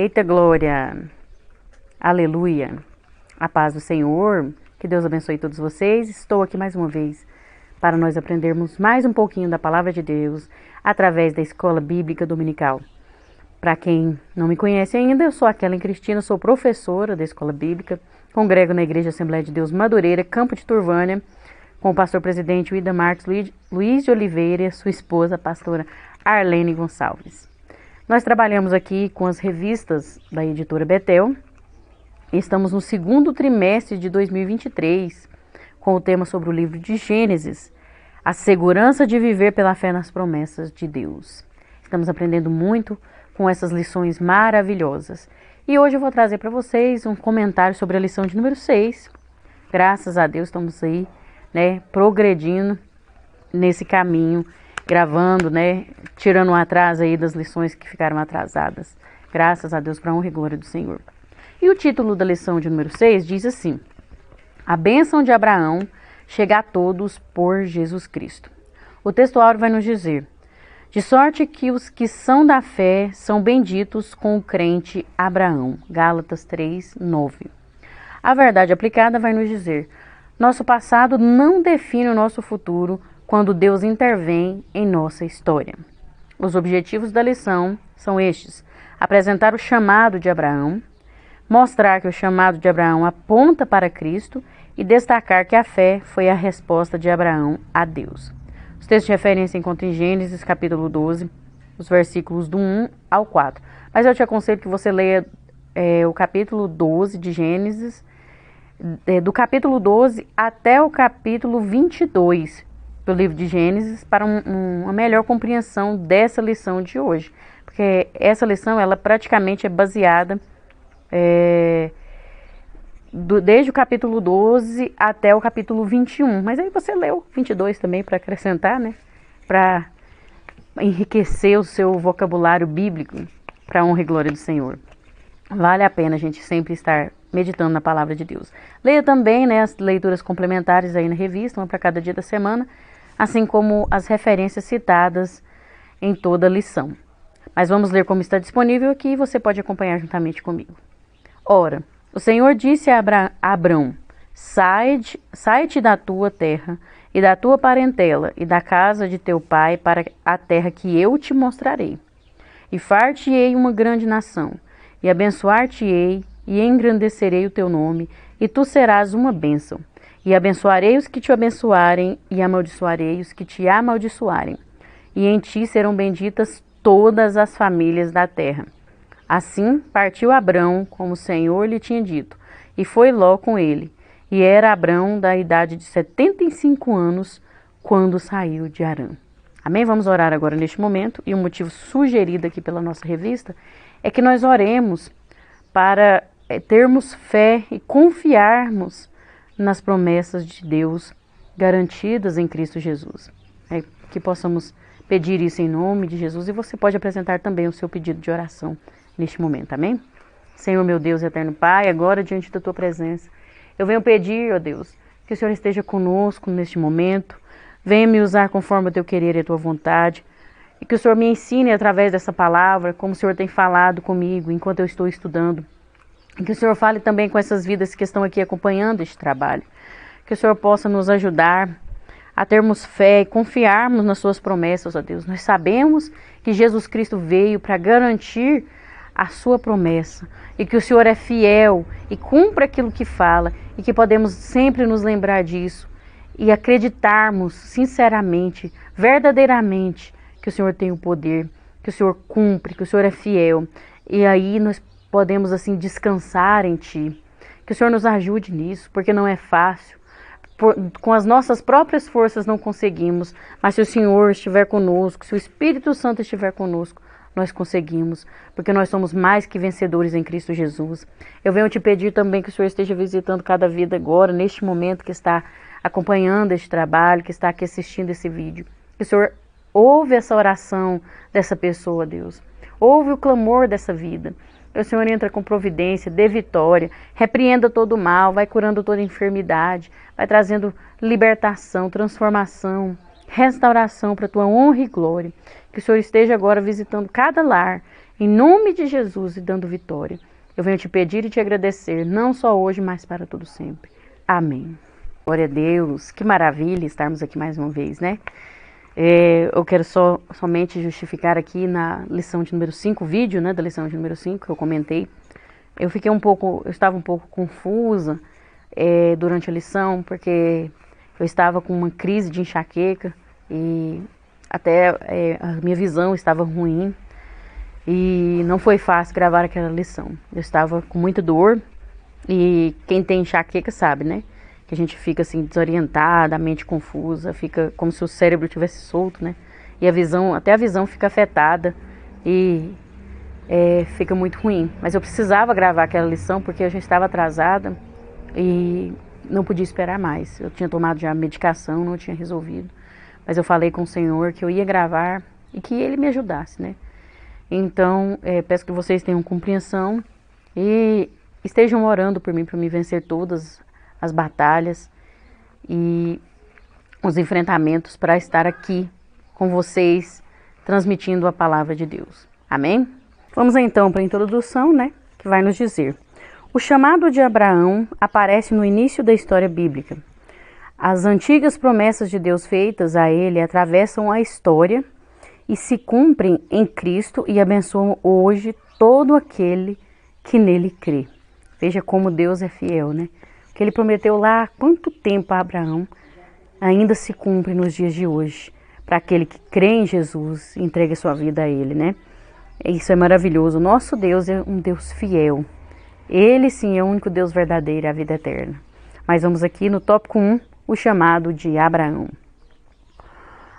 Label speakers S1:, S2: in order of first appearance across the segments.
S1: Eita glória! Aleluia! A paz do Senhor, que Deus abençoe todos vocês. Estou aqui mais uma vez para nós aprendermos mais um pouquinho da Palavra de Deus através da Escola Bíblica Dominical. Para quem não me conhece ainda, eu sou a Kellen Cristina, sou professora da Escola Bíblica, congrego na Igreja Assembleia de Deus Madureira, Campo de Turvânia, com o pastor-presidente Wida Marques Luiz de Oliveira e sua esposa, a pastora Arlene Gonçalves. Nós trabalhamos aqui com as revistas da editora Betel. Estamos no segundo trimestre de 2023, com o tema sobre o livro de Gênesis, a segurança de viver pela fé nas promessas de Deus. Estamos aprendendo muito com essas lições maravilhosas. E hoje eu vou trazer para vocês um comentário sobre a lição de número 6. Graças a Deus estamos aí, progredindo nesse caminho, gravando, tirando um atraso aí das lições que ficaram atrasadas. Graças a Deus, para a honra e glória do Senhor. E o título da lição de número 6 diz assim: a bênção de Abraão chega a todos por Jesus Cristo. O texto áureo vai nos dizer: de sorte que os que são da fé são benditos com o crente Abraão. Gálatas 3, 9. A verdade aplicada vai nos dizer: nosso passado não define o nosso futuro quando Deus intervém em nossa história. Os objetivos da lição são estes: apresentar o chamado de Abraão, mostrar que o chamado de Abraão aponta para Cristo e destacar que a fé foi a resposta de Abraão a Deus. Os textos de referência encontram em Gênesis capítulo 12, os versículos do 1 ao 4. Mas eu te aconselho que você leia o capítulo 12 de Gênesis, do capítulo 12 até o capítulo 22 do livro de Gênesis, para uma melhor compreensão dessa lição de hoje. Porque essa lição, ela praticamente é baseada desde o capítulo 12 até o capítulo 21. Mas aí você leu 22 também para acrescentar, para enriquecer o seu vocabulário bíblico, para a honra e glória do Senhor. Vale a pena a gente sempre estar meditando na palavra de Deus. Leia também as leituras complementares aí na revista, uma para cada dia da semana, assim como as referências citadas em toda a lição. Mas vamos ler como está disponível aqui e você pode acompanhar juntamente comigo. Ora, o Senhor disse a Abrão: sai-te da tua terra e da tua parentela e da casa de teu pai para a terra que eu te mostrarei. E far-te-ei uma grande nação, e abençoar-te-ei, e engrandecerei o teu nome, e tu serás uma bênção. E abençoarei os que te abençoarem, e amaldiçoarei os que te amaldiçoarem. E em ti serão benditas todas as famílias da terra. Assim partiu Abrão, como o Senhor lhe tinha dito, e foi Ló com ele. E era Abrão da idade de 75 anos, quando saiu de Harã. Amém? Vamos orar agora neste momento, e o motivo sugerido aqui pela nossa revista é que nós oremos para termos fé e confiarmos nas promessas de Deus garantidas em Cristo Jesus. Que possamos pedir isso em nome de Jesus, e você pode apresentar também o seu pedido de oração neste momento, amém? Senhor meu Deus e eterno Pai, agora diante da tua presença, eu venho pedir, ó Deus, que o Senhor esteja conosco neste momento, venha me usar conforme o teu querer e a tua vontade, e que o Senhor me ensine através dessa palavra, como o Senhor tem falado comigo enquanto eu estou estudando, e que o Senhor fale também com essas vidas que estão aqui acompanhando este trabalho, que o Senhor possa nos ajudar a termos fé e confiarmos nas suas promessas, ó Deus. Nós sabemos que Jesus Cristo veio para garantir a sua promessa, e que o Senhor é fiel e cumpre aquilo que fala, e que podemos sempre nos lembrar disso e acreditarmos sinceramente, verdadeiramente, que o Senhor tem o poder, que o Senhor cumpre, que o Senhor é fiel, e aí nós podemos assim descansar em Ti. Que o Senhor nos ajude nisso, porque não é fácil. Com as nossas próprias forças não conseguimos, mas se o Senhor estiver conosco, se o Espírito Santo estiver conosco, nós conseguimos, porque nós somos mais que vencedores em Cristo Jesus. Eu venho te pedir também que o Senhor esteja visitando cada vida agora, neste momento que está acompanhando este trabalho, que está aqui assistindo esse vídeo. Que o Senhor ouve essa oração dessa pessoa, Deus. Ouve o clamor dessa vida. Que o Senhor entra com providência, dê vitória, repreenda todo o mal, vai curando toda enfermidade, vai trazendo libertação, transformação, restauração para a tua honra e glória. Que o Senhor esteja agora visitando cada lar Em nome de Jesus e dando vitória, eu venho te pedir e te agradecer, não só hoje, mas para todo sempre. Amém. Glória a Deus, que maravilha estarmos aqui mais uma vez, né? Eu quero somente justificar aqui na lição de número 5, vídeo, né, da lição de número 5, que eu comentei. Eu estava um pouco confusa durante a lição, porque eu estava com uma crise de enxaqueca e até a minha visão estava ruim e não foi fácil gravar aquela lição. Eu estava com muita dor e quem tem enxaqueca sabe, né? Que a gente fica assim desorientada, a mente confusa, fica como se o cérebro tivesse solto, né? E até a visão fica afetada e fica muito ruim. Mas eu precisava gravar aquela lição porque eu já estava atrasada e não podia esperar mais. Eu tinha tomado já a medicação, não tinha resolvido. Mas eu falei com o Senhor que eu ia gravar e que Ele me ajudasse, né? Então, peço que vocês tenham compreensão e estejam orando por mim, para me vencer todas as batalhas e os enfrentamentos para estar aqui com vocês, transmitindo a palavra de Deus. Amém? Vamos então para a introdução, né? Que vai nos dizer: o chamado de Abraão aparece no início da história bíblica. As antigas promessas de Deus feitas a ele atravessam a história e se cumprem em Cristo e abençoam hoje todo aquele que nele crê. Veja como Deus é fiel, né? Que Ele prometeu lá há quanto tempo a Abraão ainda se cumpre nos dias de hoje, para aquele que crê em Jesus e entrega sua vida a Ele, né? Isso é maravilhoso. Nosso Deus é um Deus fiel. Ele sim é o único Deus verdadeiro, a vida eterna. Mas vamos aqui no tópico 1, o chamado de Abraão.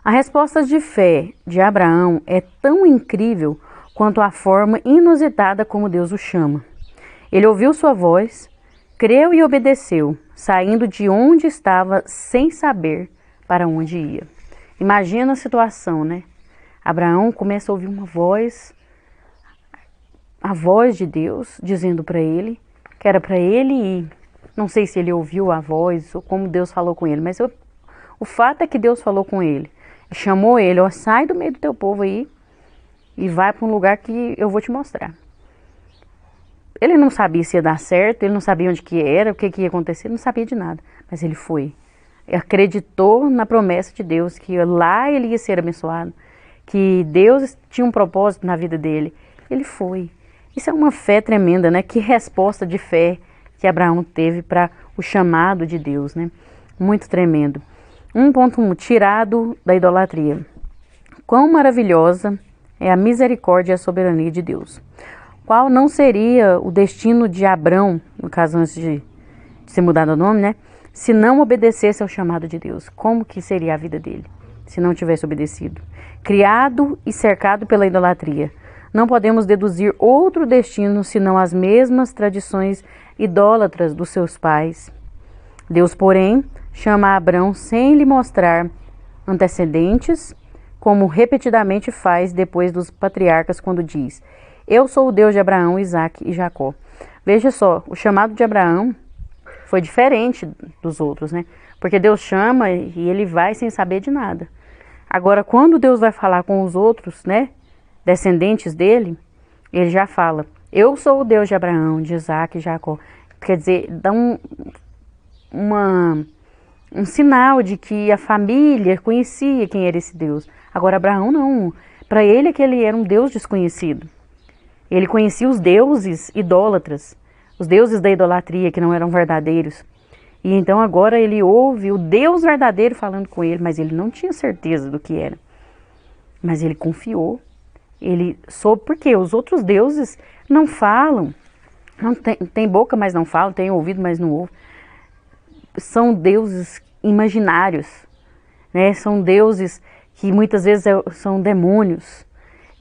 S1: A resposta de fé de Abraão é tão incrível quanto a forma inusitada como Deus o chama. Ele ouviu sua voz, creu e obedeceu, saindo de onde estava sem saber para onde ia. Imagina a situação, né? Abraão começa a ouvir uma voz, a voz de Deus, dizendo para ele que era para ele ir. Não sei se ele ouviu a voz ou como Deus falou com ele, mas o fato é que Deus falou com ele. Chamou ele, ó, sai do meio do teu povo aí e vai para um lugar que eu vou te mostrar. Ele não sabia se ia dar certo, ele não sabia onde que era, o que ia acontecer, ele não sabia de nada. Mas ele foi. Ele acreditou na promessa de Deus, que lá ele ia ser abençoado, que Deus tinha um propósito na vida dele. Ele foi. Isso é uma fé tremenda, né? Que resposta de fé que Abraão teve para o chamado de Deus, né? Muito tremendo. 1.1. Tirado da idolatria. Quão maravilhosa é a misericórdia e a soberania de Deus. Qual não seria o destino de Abrão, no caso antes de ser mudado o nome, né? Se não obedecesse ao chamado de Deus. Como que seria a vida dele, se não tivesse obedecido? Criado e cercado pela idolatria. Não podemos deduzir outro destino senão as mesmas tradições idólatras dos seus pais. Deus, porém, chama Abrão sem lhe mostrar antecedentes, como repetidamente faz depois dos patriarcas quando diz: eu sou o Deus de Abraão, Isaque e Jacó. Veja só, o chamado de Abraão foi diferente dos outros, né? Porque Deus chama e ele vai sem saber de nada. Agora, quando Deus vai falar com os outros, né, descendentes dele, ele já fala: eu sou o Deus de Abraão, de Isaque e Jacó. Quer dizer, dá um sinal de que a família conhecia quem era esse Deus. Agora, Abraão não. Para ele, aquele era um Deus desconhecido. Ele conhecia os deuses idólatras, os deuses da idolatria que não eram verdadeiros. E então agora ele ouve o Deus verdadeiro falando com ele, mas ele não tinha certeza do que era. Mas ele confiou, ele soube porque os outros deuses não falam, não tem boca, mas não falam, tem ouvido, mas não ouvem. São deuses imaginários, né? São deuses que muitas vezes são demônios.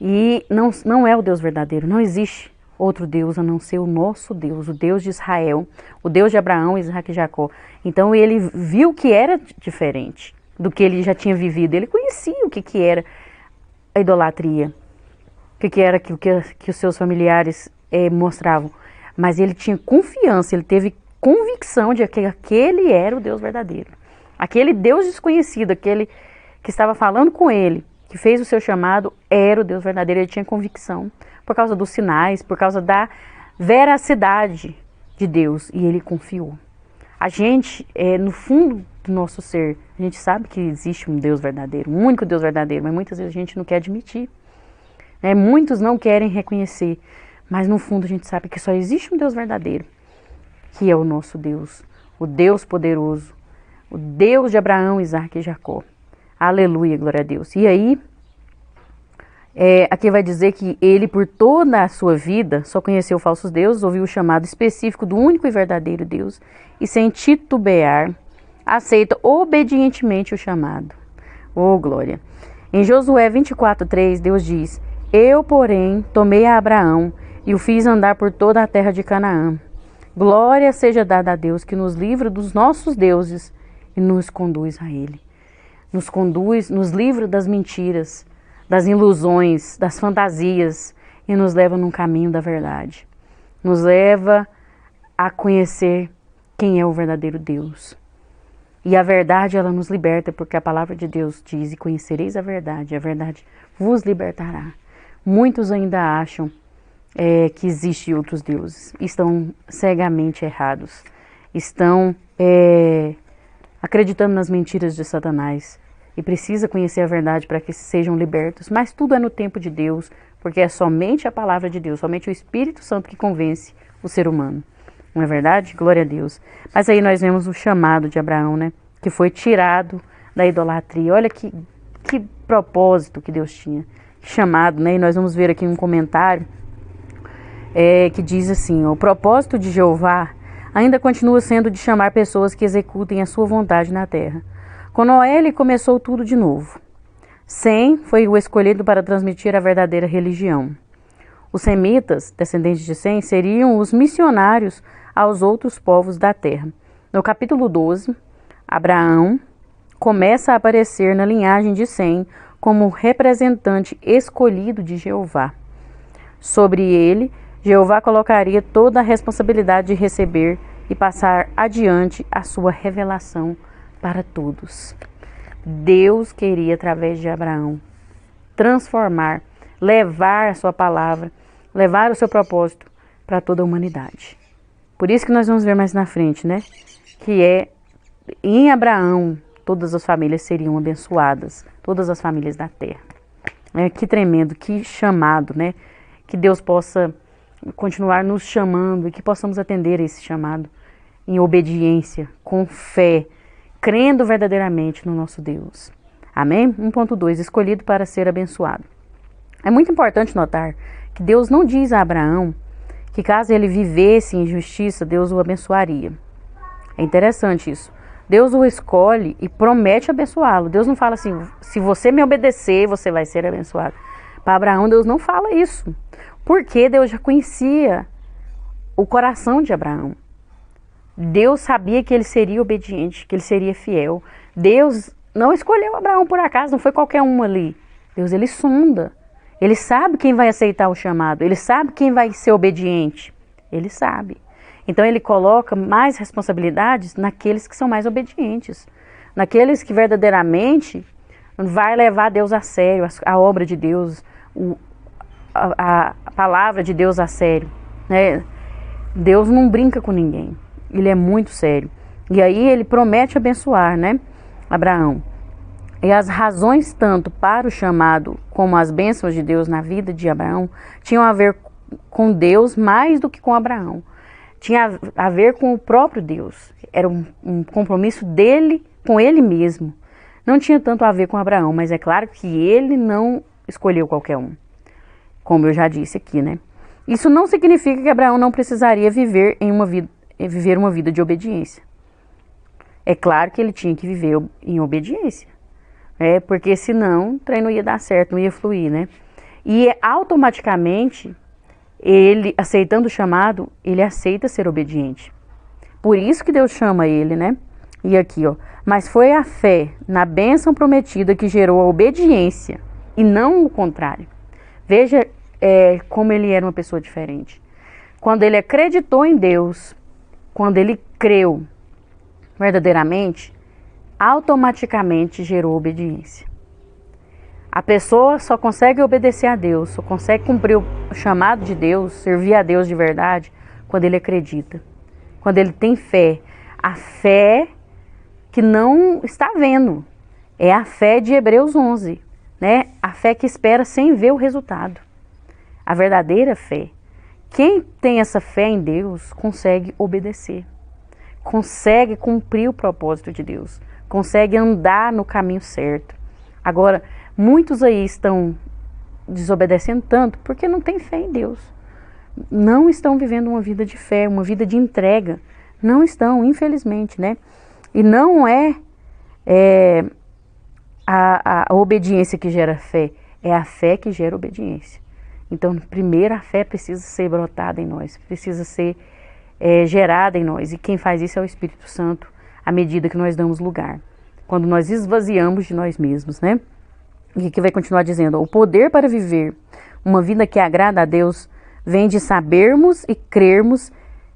S1: E não é o Deus verdadeiro, não existe outro Deus a não ser o nosso Deus, o Deus de Israel, o Deus de Abraão, Isaque e Jacó. Então ele viu que era diferente do que ele já tinha vivido, ele conhecia o que era a idolatria, o que era aquilo que os seus familiares mostravam, mas ele tinha confiança, ele teve convicção de que aquele era o Deus verdadeiro, aquele Deus desconhecido, aquele que estava falando com ele, que fez o seu chamado, era o Deus verdadeiro. Ele tinha convicção, por causa dos sinais, por causa da veracidade de Deus, e ele confiou. A gente, no fundo do nosso ser, a gente sabe que existe um Deus verdadeiro, um único Deus verdadeiro, mas muitas vezes a gente não quer admitir. Muitos não querem reconhecer, mas no fundo a gente sabe que só existe um Deus verdadeiro, que é o nosso Deus, o Deus poderoso, o Deus de Abraão, Isaque e Jacó. Aleluia, glória a Deus. E aí, aqui vai dizer que ele, por toda a sua vida, só conheceu falsos deuses, ouviu o chamado específico do único e verdadeiro Deus, e sem titubear, aceita obedientemente o chamado. Oh, glória! Em Josué 24:3, Deus diz: eu, porém, tomei a Abraão e o fiz andar por toda a terra de Canaã. Glória seja dada a Deus, que nos livra dos nossos deuses e nos conduz a Ele. Nos conduz, nos livra das mentiras, das ilusões, das fantasias, e nos leva num caminho da verdade. Nos leva a conhecer quem é o verdadeiro Deus. E a verdade, ela nos liberta, porque a palavra de Deus diz: e conhecereis a verdade vos libertará. Muitos ainda acham que existem outros deuses, estão cegamente errados, estão acreditando nas mentiras de Satanás, e precisa conhecer a verdade para que sejam libertos. Mas tudo é no tempo de Deus, porque é somente a palavra de Deus, somente o Espírito Santo que convence o ser humano. Não é verdade? Glória a Deus. Mas aí nós vemos o chamado de Abraão, né? Que foi tirado da idolatria. Olha que propósito que Deus tinha. Chamado, né? E nós vamos ver aqui um comentário que diz assim: o propósito de Jeová ainda continua sendo de chamar pessoas que executem a sua vontade na terra. Com Noé, ele começou tudo de novo. Sem foi o escolhido para transmitir a verdadeira religião. Os semitas, descendentes de Sem, seriam os missionários aos outros povos da terra. No capítulo 12, Abraão começa a aparecer na linhagem de Sem como representante escolhido de Jeová. Sobre ele, Jeová colocaria toda a responsabilidade de receber e passar adiante a sua revelação para todos. Deus queria, através de Abraão, transformar, levar a sua palavra, levar o seu propósito para toda a humanidade. Por isso que nós vamos ver mais na frente, né? Que em Abraão todas as famílias seriam abençoadas, todas as famílias da terra. Que tremendo, que chamado, né? Que Deus possa continuar nos chamando e que possamos atender a esse chamado em obediência, com fé, crendo verdadeiramente no nosso Deus. Amém? 1.2, escolhido para ser abençoado. É muito importante notar que Deus não diz a Abraão que caso ele vivesse em justiça, Deus o abençoaria. É interessante isso. Deus o escolhe e promete abençoá-lo. Deus não fala assim: se você me obedecer, você vai ser abençoado. Para Abraão, Deus não fala isso. Porque Deus já conhecia o coração de Abraão. Deus sabia que ele seria obediente, que ele seria fiel. Deus não escolheu Abraão por acaso, não foi qualquer um ali. Deus, ele sonda. Ele sabe quem vai aceitar o chamado. Ele sabe quem vai ser obediente. Ele sabe. Então ele coloca mais responsabilidades naqueles que são mais obedientes. Naqueles que verdadeiramente vai levar Deus a sério, a obra de Deus, a palavra de Deus a sério, né? Deus não brinca com ninguém. Ele é muito sério. E aí ele promete abençoar, né, Abraão. E as razões tanto para o chamado como as bênçãos de Deus na vida de Abraão tinham a ver com Deus mais do que com Abraão. Tinha a ver com o próprio Deus. Era um compromisso dele com ele mesmo. Não tinha tanto a ver com Abraão, mas é claro que ele não escolheu qualquer um. Como eu já disse aqui, né? Isso não significa que Abraão não precisaria viver uma vida de obediência. É claro que ele tinha que viver em obediência, porque senão o trem não ia dar certo, não ia fluir, né? E automaticamente, ele, aceitando o chamado, ele aceita ser obediente. Por isso que Deus chama ele, né? E aqui, mas foi a fé na bênção prometida que gerou a obediência, e não o contrário. Veja como ele era uma pessoa diferente. Quando ele acreditou em Deus, quando ele creu verdadeiramente, automaticamente gerou obediência. A pessoa só consegue obedecer a Deus, só consegue cumprir o chamado de Deus, servir a Deus de verdade, quando ele acredita, quando ele tem fé. A fé que não está vendo, é a fé de Hebreus 11, né? A fé que espera sem ver o resultado. A verdadeira fé. Quem tem essa fé em Deus consegue obedecer, consegue cumprir o propósito de Deus, consegue andar no caminho certo. Agora, muitos aí estão desobedecendo tanto porque não têm fé em Deus. Não estão vivendo uma vida de fé, uma vida de entrega. Não estão, infelizmente, né? E não é a obediência que gera fé, é a fé que gera obediência. Então, primeiro a fé precisa ser brotada em nós, precisa ser gerada em nós. E quem faz isso é o Espírito Santo, à medida que nós damos lugar. Quando nós esvaziamos de nós mesmos, né? E aqui vai continuar dizendo, o poder para viver uma vida que agrada a Deus vem de sabermos e crermos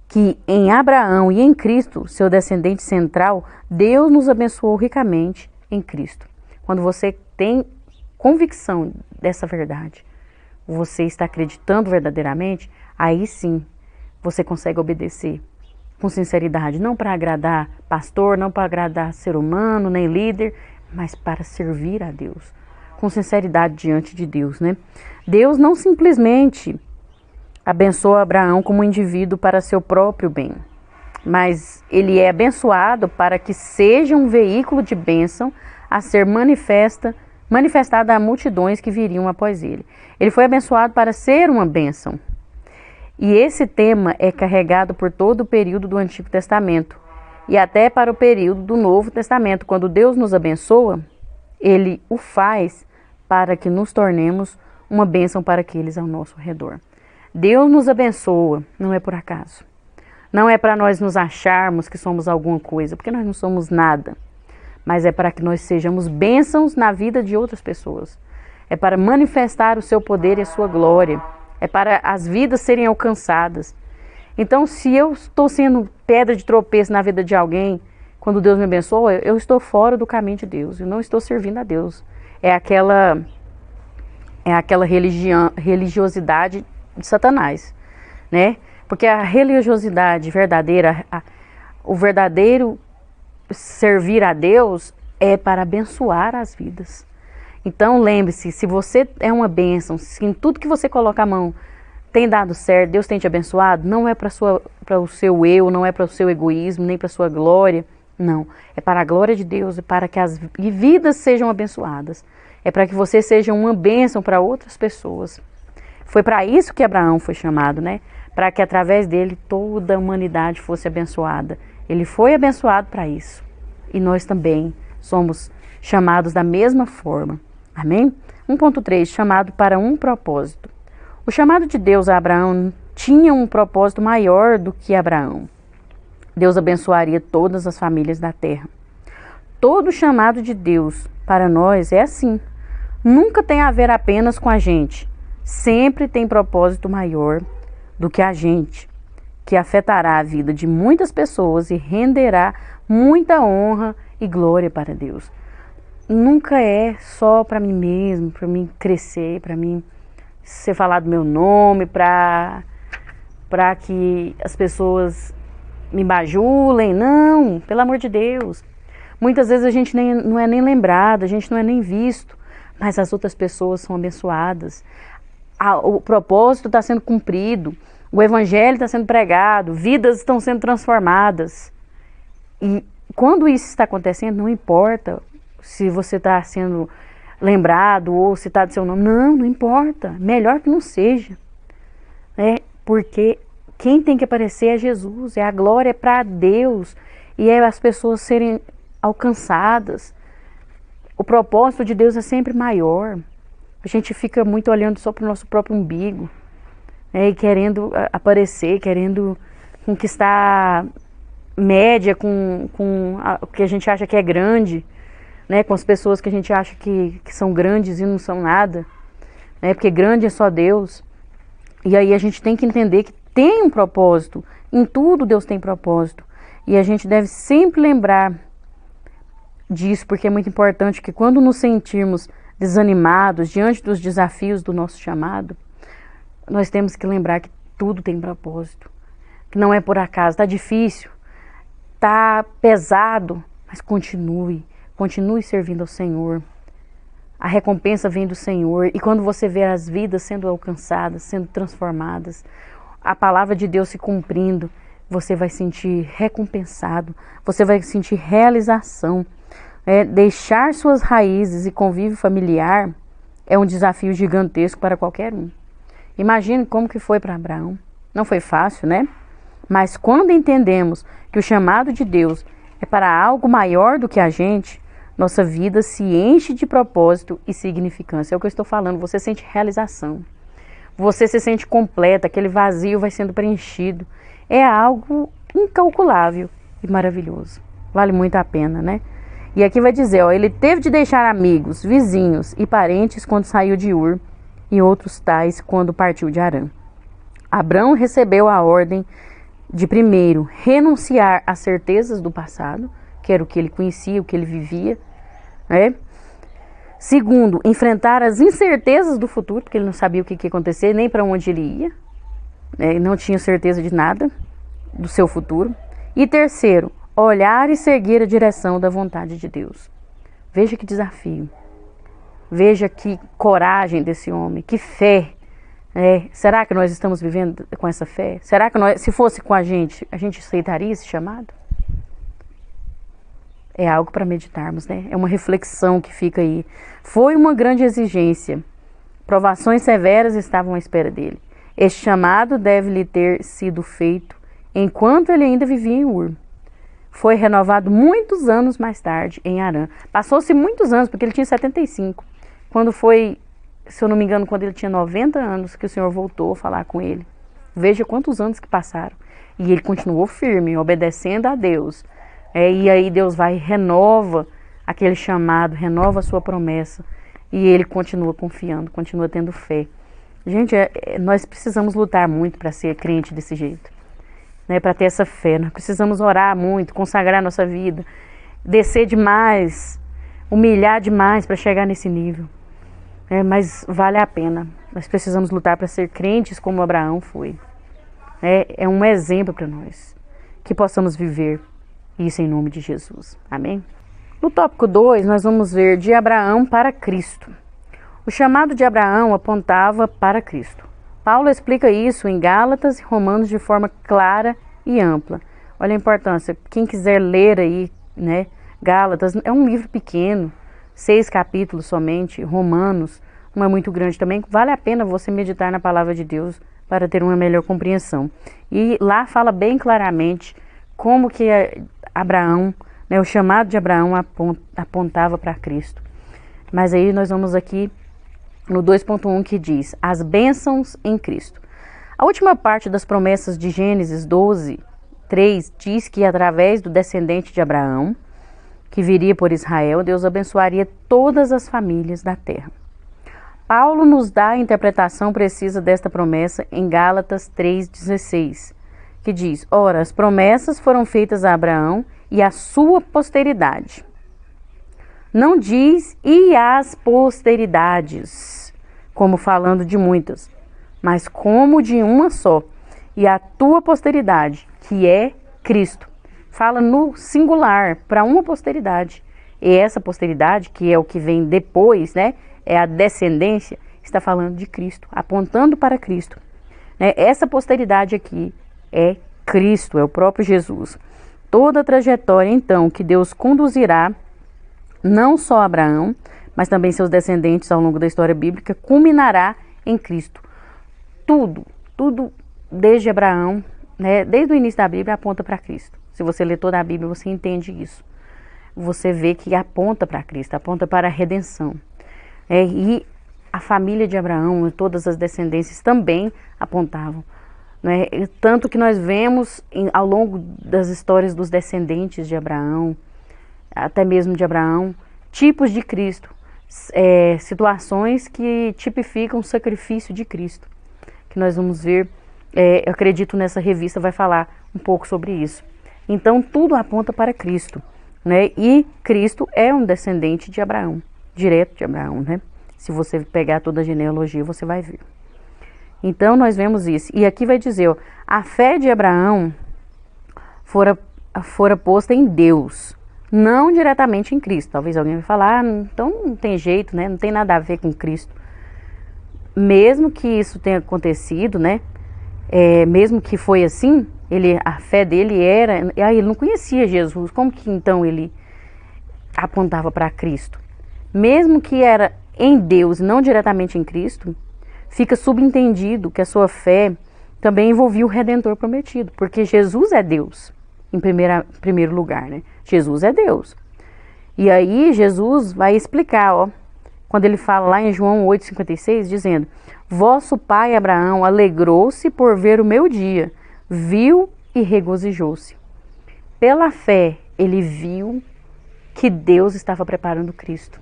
S1: que em Abraão e em Cristo, seu descendente central, Deus nos abençoou ricamente em Cristo. Quando você tem convicção dessa verdade, você está acreditando verdadeiramente, aí sim você consegue obedecer com sinceridade, não para agradar pastor, não para agradar ser humano, nem líder, mas para servir a Deus, com sinceridade diante de Deus, né? Deus não simplesmente abençoa Abraão como indivíduo para seu próprio bem, mas ele é abençoado para que seja um veículo de bênção a ser manifestada a multidões que viriam após ele. Ele foi abençoado para ser uma bênção. E esse tema é carregado por todo o período do Antigo Testamento e até para o período do Novo Testamento. Quando Deus nos abençoa, Ele o faz para que nos tornemos uma bênção para aqueles ao nosso redor. Deus nos abençoa, não é por acaso. Não é para nós nos acharmos que somos alguma coisa, porque nós não somos nada. Mas é para que nós sejamos bênçãos na vida de outras pessoas. É para manifestar o seu poder e a sua glória. É para as vidas serem alcançadas. Então, se eu estou sendo pedra de tropeço na vida de alguém, quando Deus me abençoa, eu estou fora do caminho de Deus. Eu não estou servindo a Deus. É aquela religiosidade de Satanás, né? Porque a religiosidade verdadeira, o verdadeiro servir a Deus é para abençoar as vidas. Então lembre-se, se você é uma bênção, se em tudo que você coloca a mão tem dado certo, Deus tem te abençoado, não é para o seu eu, não é para o seu egoísmo, nem para a sua glória, não. É para a glória de Deus, é para que as vidas sejam abençoadas. É para que você seja uma bênção para outras pessoas. Foi para isso que Abraão foi chamado, né? Para que através dele toda a humanidade fosse abençoada. Ele foi abençoado para isso. E nós também somos chamados da mesma forma. Amém? 1.3, chamado para um propósito. O chamado de Deus a Abraão tinha um propósito maior do que Abraão. Deus abençoaria todas as famílias da terra. Todo chamado de Deus para nós é assim. Nunca tem a ver apenas com a gente. Sempre tem propósito maior do que a gente, que afetará a vida de muitas pessoas e renderá muita honra e glória para Deus. Nunca é só para mim mesmo, para mim crescer, para mim ser falado meu nome, para que as pessoas me bajulem. Não, pelo amor de Deus. Muitas vezes a gente não é nem lembrado, a gente não é nem visto, mas as outras pessoas são abençoadas. O propósito está sendo cumprido, o evangelho está sendo pregado, vidas estão sendo transformadas. E quando isso está acontecendo, não importa se você está sendo lembrado ou se está do seu nome. Não importa. Melhor que não seja. Né? Porque quem tem que aparecer é Jesus, é a glória para Deus. E é as pessoas serem alcançadas. O propósito de Deus é sempre maior. A gente fica muito olhando só para o nosso próprio umbigo, né? E querendo aparecer, querendo conquistar média com o que a gente acha que é grande, né? Com as pessoas que a gente acha que são grandes e não são nada, né? Porque grande é só Deus. E aí a gente tem que entender que tem um propósito. Em tudo Deus tem propósito. E a gente deve sempre lembrar disso, porque é muito importante que quando nos sentirmos desanimados diante dos desafios do nosso chamado, nós temos que lembrar que tudo tem propósito, que não é por acaso. Está difícil, está pesado, mas continue servindo ao Senhor. A recompensa vem do Senhor, e quando você vê as vidas sendo alcançadas, sendo transformadas, a palavra de Deus se cumprindo, você vai sentir recompensado, você vai sentir realização. Deixar suas raízes e convívio familiar é um desafio gigantesco para qualquer um. Imagine como que foi para Abraão. Não foi fácil, né? Mas quando entendemos que o chamado de Deus é para algo maior do que a gente, nossa vida se enche de propósito e significância. É o que eu estou falando, você sente realização. Você se sente completa, aquele vazio vai sendo preenchido. É algo incalculável e maravilhoso. Vale muito a pena, né? E aqui vai dizer, ele teve de deixar amigos, vizinhos e parentes quando saiu de Ur, e outros tais quando partiu de Harã. Abrão recebeu a ordem de, primeiro, renunciar às certezas do passado, que era o que ele conhecia, o que ele vivia, né? Segundo, enfrentar as incertezas do futuro, porque ele não sabia o que ia acontecer, nem para onde ele ia, né? Não tinha certeza de nada do seu futuro. E terceiro, olhar e seguir a direção da vontade de Deus. Veja que desafio, veja que coragem desse homem, que fé. Será que nós estamos vivendo com essa fé? Será que se fosse com a gente aceitaria esse chamado? É algo para meditarmos, né? É uma reflexão que fica aí. Foi uma grande exigência. Provações severas estavam à espera dele. Este chamado deve lhe ter sido feito enquanto ele ainda vivia em Ur. Foi renovado muitos anos mais tarde em Harã. Passou-se muitos anos, porque ele tinha 75. Quando foi, se eu não me engano, quando ele tinha 90 anos, que o Senhor voltou a falar com ele. Veja quantos anos que passaram. E ele continuou firme, obedecendo a Deus. E aí Deus vai e renova aquele chamado, renova a sua promessa. E ele continua confiando, continua tendo fé. Gente, nós precisamos lutar muito para ser crente desse jeito. Né, para ter essa fé. Nós precisamos orar muito, consagrar nossa vida, descer demais, humilhar demais para chegar nesse nível. Mas vale a pena. Nós precisamos lutar para ser crentes como Abraão foi. É um exemplo para nós, que possamos viver isso em nome de Jesus. Amém? No tópico 2, nós vamos ver de Abraão para Cristo. O chamado de Abraão apontava para Cristo. Paulo explica isso em Gálatas e Romanos de forma clara e ampla. Olha a importância. Quem quiser ler aí, né? Gálatas é um livro pequeno, 6 capítulos somente. Romanos não é muito grande também. Vale a pena você meditar na palavra de Deus para ter uma melhor compreensão. E lá fala bem claramente como que Abraão, né, o chamado de Abraão apontava para Cristo. Mas aí nós vamos aqui no 2.1 que diz, as bênçãos em Cristo. A última parte das promessas de Gênesis 12:3 diz que através do descendente de Abraão, que viria por Israel, Deus abençoaria todas as famílias da terra. Paulo nos dá a interpretação precisa desta promessa em Gálatas 3:16, que diz, ora, as promessas foram feitas a Abraão e à sua posteridade. Não diz e as posteridades, como falando de muitas, mas como de uma só, e a tua posteridade, que é Cristo. Fala no singular, para uma posteridade. E essa posteridade, que é o que vem depois, né, é a descendência, está falando de Cristo, apontando para Cristo. Essa posteridade aqui é Cristo, é o próprio Jesus. Toda a trajetória, então, que Deus conduzirá, não só Abraão, mas também seus descendentes ao longo da história bíblica, culminará em Cristo. Tudo desde Abraão, né, desde o início da Bíblia, aponta para Cristo. Se você ler toda a Bíblia, você entende isso. Você vê que aponta para Cristo, aponta para a redenção. E a família de Abraão, todas as descendências também apontavam. Né? Tanto que nós vemos ao longo das histórias dos descendentes de Abraão, até mesmo de Abraão, tipos de Cristo, situações que tipificam o sacrifício de Cristo, que nós vamos ver, eu acredito nessa revista vai falar um pouco sobre isso. Então tudo aponta para Cristo, né? E Cristo é um descendente de Abraão, direto de Abraão, né? Se você pegar toda a genealogia, você vai ver. Então, nós vemos isso. E aqui vai dizer, ó, a fé de Abraão fora posta em Deus, não diretamente em Cristo. Talvez alguém vai falar, então não tem jeito, né? Não tem nada a ver com Cristo. Mesmo que isso tenha acontecido, né? Mesmo que foi assim, a fé dele ele não conhecia Jesus. Como que então ele apontava para Cristo? Mesmo que era em Deus, não diretamente em Cristo, fica subentendido que a sua fé também envolvia o Redentor prometido, porque Jesus é Deus, em primeiro lugar, né? Jesus é Deus. E aí Jesus vai explicar, ó, quando ele fala lá em João 8,56, dizendo: vosso pai Abraão alegrou-se por ver o meu dia, viu e regozijou-se. Pela fé, ele viu que Deus estava preparando Cristo.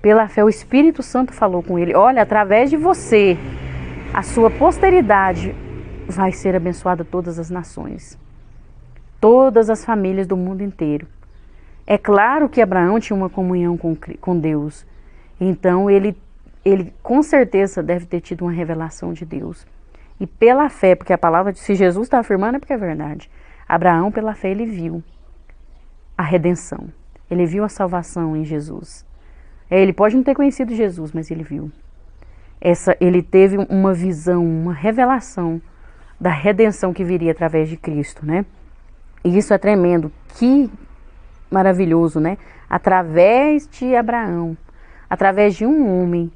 S1: Pela fé, o Espírito Santo falou com ele: olha, através de você, a sua posteridade vai ser abençoada todas as nações, todas as famílias do mundo inteiro. É claro que Abraão tinha uma comunhão com Deus, então ele com certeza deve ter tido uma revelação de Deus. E pela fé, porque a palavra, se Jesus está afirmando, é porque é verdade. Abraão, pela fé, ele viu a redenção, ele viu a salvação em Jesus. Ele pode não ter conhecido Jesus, mas ele viu. Ele teve uma visão, uma revelação da redenção que viria através de Cristo, né? E isso é tremendo, que maravilhoso, né? Através de Abraão, através de um homem,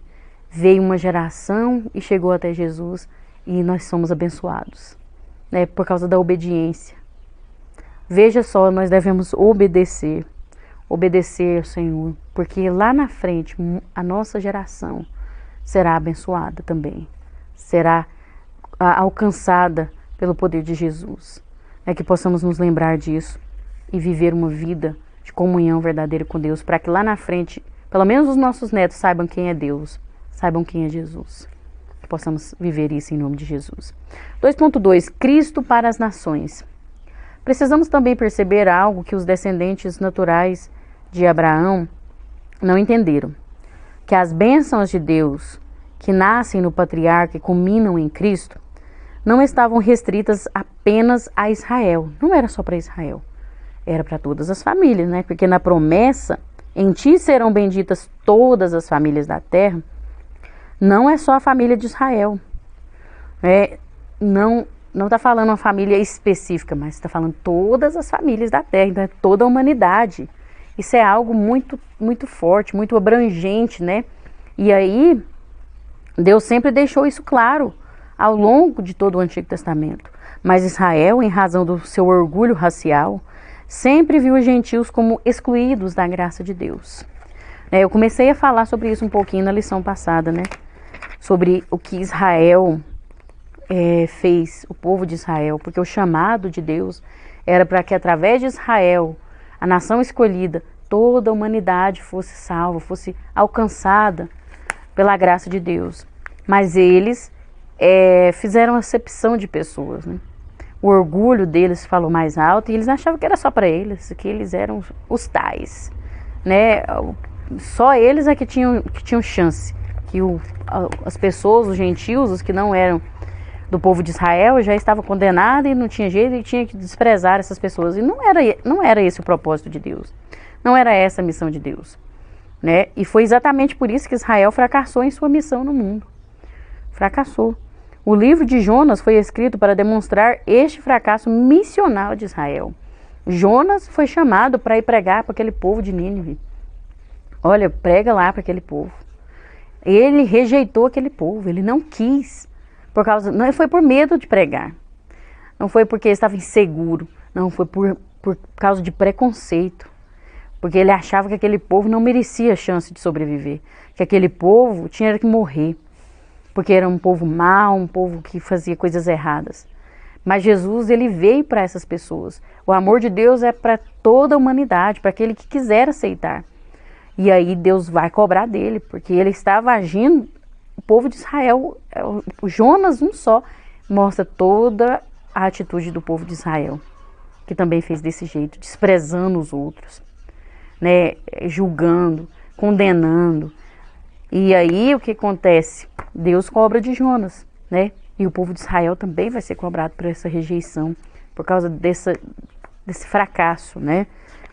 S1: veio uma geração e chegou até Jesus, e nós somos abençoados, né? Por causa da obediência. Veja só, nós devemos obedecer ao Senhor, porque lá na frente a nossa geração será abençoada também, será alcançada pelo poder de Jesus. É que possamos nos lembrar disso e viver uma vida de comunhão verdadeira com Deus, para que lá na frente, pelo menos os nossos netos saibam quem é Deus, saibam quem é Jesus. Que possamos viver isso em nome de Jesus. 2.2. Cristo para as nações. Precisamos também perceber algo que os descendentes naturais de Abraão não entenderam, que as bênçãos de Deus que nascem no patriarca e culminam em Cristo não estavam restritas apenas a Israel. Não era só para Israel, era para todas as famílias, né? Porque na promessa, em ti serão benditas todas as famílias da terra, não é só a família de Israel, não está falando uma família específica, mas está falando todas as famílias da terra, então é toda a humanidade. Isso é algo muito, muito forte, muito abrangente, né? E aí, Deus sempre deixou isso claro ao longo de todo o Antigo Testamento. Mas Israel, em razão do seu orgulho racial, sempre viu os gentios como excluídos da graça de Deus. Eu comecei a falar sobre isso um pouquinho na lição passada, né? Sobre o que Israel fez, o povo de Israel, porque o chamado de Deus era para que através de Israel, a nação escolhida, toda a humanidade fosse salva, fosse alcançada pela graça de Deus. Mas eles fizeram acepção de pessoas, né? O orgulho deles falou mais alto e eles achavam que era só para eles, que eles eram os tais, né? Só eles é que tinham chance, que as pessoas, os gentios, os que não eram do povo de Israel, já estavam condenados e não tinha jeito e tinha que desprezar essas pessoas. E não era esse o propósito de Deus. Não era essa a missão de Deus, né? E foi exatamente por isso que Israel fracassou em sua missão no mundo. Fracassou. O livro de Jonas foi escrito para demonstrar este fracasso missional de Israel. Jonas foi chamado para ir pregar para aquele povo de Nínive. Olha, prega lá para aquele povo. Ele rejeitou aquele povo, ele não quis. Não foi por medo de pregar, não foi porque estava inseguro, não, foi por causa de preconceito, porque ele achava que aquele povo não merecia a chance de sobreviver, que aquele povo tinha que morrer, porque era um povo mau, um povo que fazia coisas erradas. Mas Jesus, ele veio para essas pessoas. O amor de Deus é para toda a humanidade, para aquele que quiser aceitar. E aí Deus vai cobrar dele, porque ele estava agindo. O povo de Israel, o Jonas um só, mostra toda a atitude do povo de Israel, que também fez desse jeito, desprezando os outros, né? Julgando, condenando, E aí o que acontece? Deus cobra de Jonas, né? E o povo de Israel também vai ser cobrado por essa rejeição, por causa desse fracasso, né?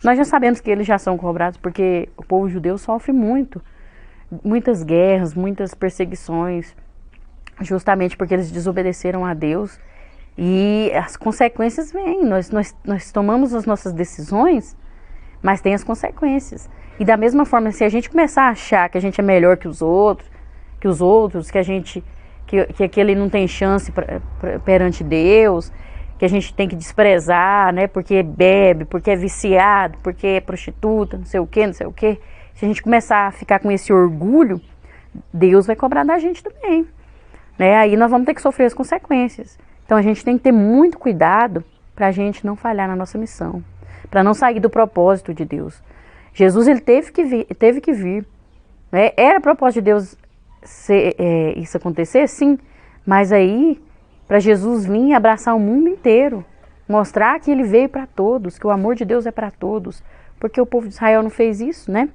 S1: Nós já sabemos que eles já são cobrados porque o povo judeu sofre muito, muitas guerras, muitas perseguições, justamente porque eles desobedeceram a Deus. E as consequências vêm, nós tomamos as nossas decisões, mas tem as consequências. E da mesma forma, se a gente começar a achar que a gente é melhor que os outros, que aquele não tem chance perante Deus, que a gente tem que desprezar, né, porque bebe, porque é viciado, porque é prostituta, não sei o que, não sei o que. Se a gente começar a ficar com esse orgulho, Deus vai cobrar da gente também, né? Aí nós vamos ter que sofrer as consequências. Então a gente tem que ter muito cuidado para a gente não falhar na nossa missão, para não sair do propósito de Deus. Jesus, ele teve que vir, né? Era propósito de Deus isso acontecer, sim, mas aí para Jesus vir e abraçar o mundo inteiro, mostrar que ele veio para todos, que o amor de Deus é para todos, porque o povo de Israel não fez isso, né?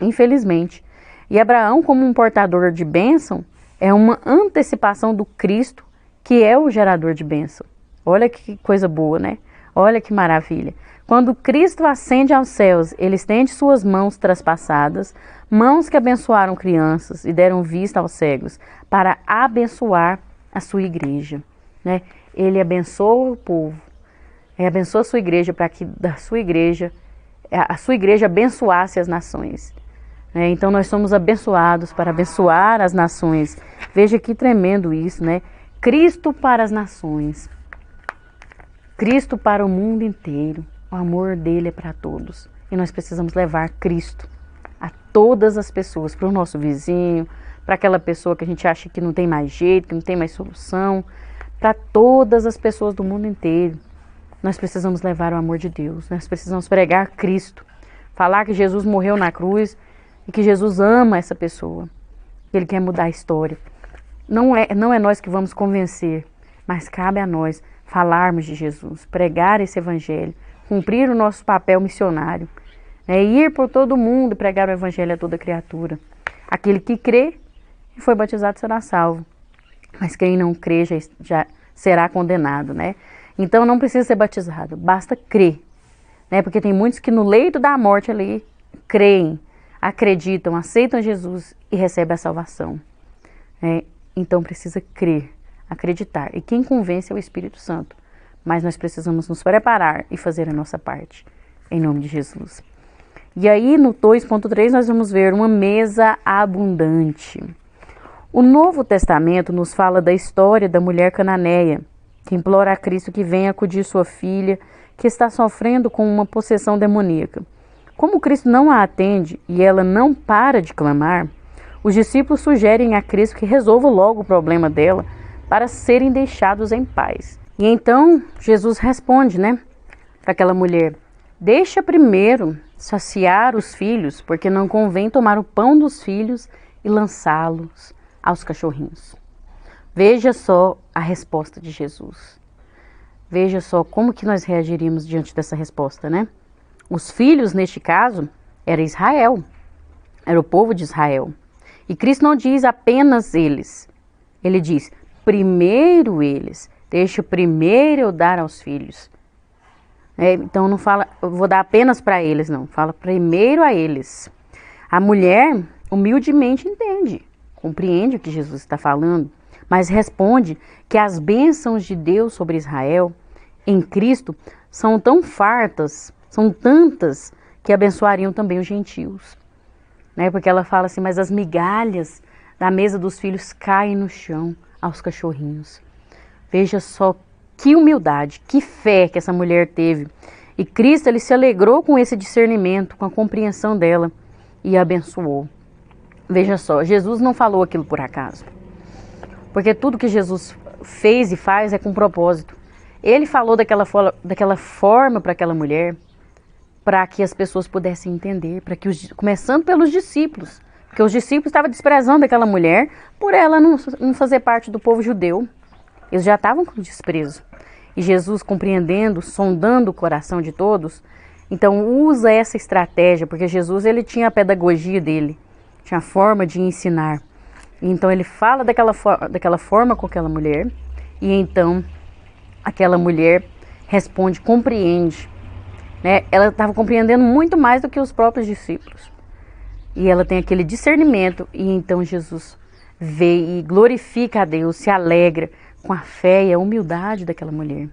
S1: Infelizmente. E Abraão, como um portador de bênção, é uma antecipação do Cristo, que é o gerador de bênção. Olha que coisa boa, né? Olha que maravilha. Quando Cristo ascende aos céus, ele estende suas mãos traspassadas, mãos que abençoaram crianças e deram vista aos cegos, para abençoar a sua igreja, né? Ele abençoa o povo, abençoa a sua igreja para que a sua igreja abençoasse as nações. Então nós somos abençoados para abençoar as nações. Veja que tremendo isso, né? Cristo para as nações, Cristo para o mundo inteiro. O amor dele é para todos. E nós precisamos levar Cristo a todas as pessoas, para o nosso vizinho, para aquela pessoa que a gente acha que não tem mais jeito, que não tem mais solução, para todas as pessoas do mundo inteiro. Nós precisamos levar o amor de Deus, nós precisamos pregar Cristo, falar que Jesus morreu na cruz e que Jesus ama essa pessoa, que ele quer mudar a história. Não é nós que vamos convencer, mas cabe a nós falarmos de Jesus, pregar esse evangelho, cumprir o nosso papel missionário, né? Ir por todo mundo e pregar o evangelho a toda criatura. Aquele que crê e foi batizado será salvo, mas quem não crê já será condenado, né? Então não precisa ser batizado, basta crer, né? Porque tem muitos que no leito da morte ali creem, acreditam, aceitam Jesus e recebem a salvação, né? Então precisa crer, acreditar. E quem convence é o Espírito Santo. Mas nós precisamos nos preparar e fazer a nossa parte, em nome de Jesus. E aí no 2.3 nós vamos ver uma mesa abundante. O Novo Testamento nos fala da história da mulher cananeia, que implora a Cristo que venha acudir sua filha, que está sofrendo com uma possessão demoníaca. Como Cristo não a atende e ela não para de clamar, os discípulos sugerem a Cristo que resolva logo o problema dela para serem deixados em paz. E então Jesus responde, né, para aquela mulher: deixa primeiro saciar os filhos, porque não convém tomar o pão dos filhos e lançá-los aos cachorrinhos. Veja só a resposta de Jesus. Veja só como que nós reagiríamos diante dessa resposta, né? Os filhos, neste caso, era Israel, era o povo de Israel. E Cristo não diz apenas eles, ele diz primeiro eles. Deixa primeiro eu dar aos filhos. Então não fala, eu vou dar apenas para eles, não. Fala primeiro a eles. A mulher humildemente entende, compreende o que Jesus está falando, mas responde que as bênçãos de Deus sobre Israel, em Cristo, são tão fartas, são tantas, que abençoariam também os gentios. Porque ela fala assim, mas as migalhas da mesa dos filhos caem no chão aos cachorrinhos. Veja só que humildade, que fé que essa mulher teve. E Cristo, ele se alegrou com esse discernimento, com a compreensão dela e a abençoou. Veja só, Jesus não falou aquilo por acaso. Porque tudo que Jesus fez e faz é com propósito. Ele falou daquela forma para aquela mulher, para que as pessoas pudessem entender, começando pelos discípulos. Porque os discípulos estavam desprezando aquela mulher por ela não fazer parte do povo judeu. Eles já estavam com desprezo. E Jesus, compreendendo, sondando o coração de todos, então usa essa estratégia, porque Jesus, ele tinha a pedagogia dele. tinha forma de ensinar. Então ele fala daquela forma com aquela mulher, e então aquela mulher responde, compreende, né? Ela estava compreendendo muito mais do que os próprios discípulos. E ela tem aquele discernimento, e então Jesus vê e glorifica a Deus, se alegra com a fé e a humildade daquela mulher,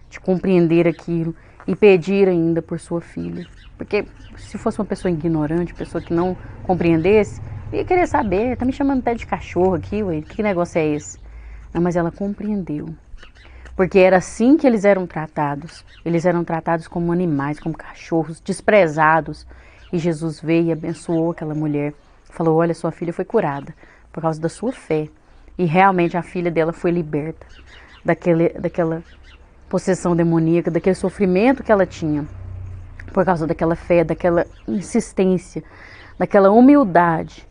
S1: de compreender aquilo e pedir ainda por sua filha. Porque se fosse uma pessoa ignorante, pessoa que não compreendesse, ia querer saber, tá me chamando até de cachorro aqui, ué, que negócio é esse? Não, mas ela compreendeu. Porque era assim que eles eram tratados. Eles eram tratados como animais, como cachorros, desprezados. E Jesus veio e abençoou aquela mulher. Falou, olha, sua filha foi curada por causa da sua fé. E realmente a filha dela foi liberta daquela possessão demoníaca, daquele sofrimento que ela tinha. Por causa daquela fé, daquela insistência, daquela humildade.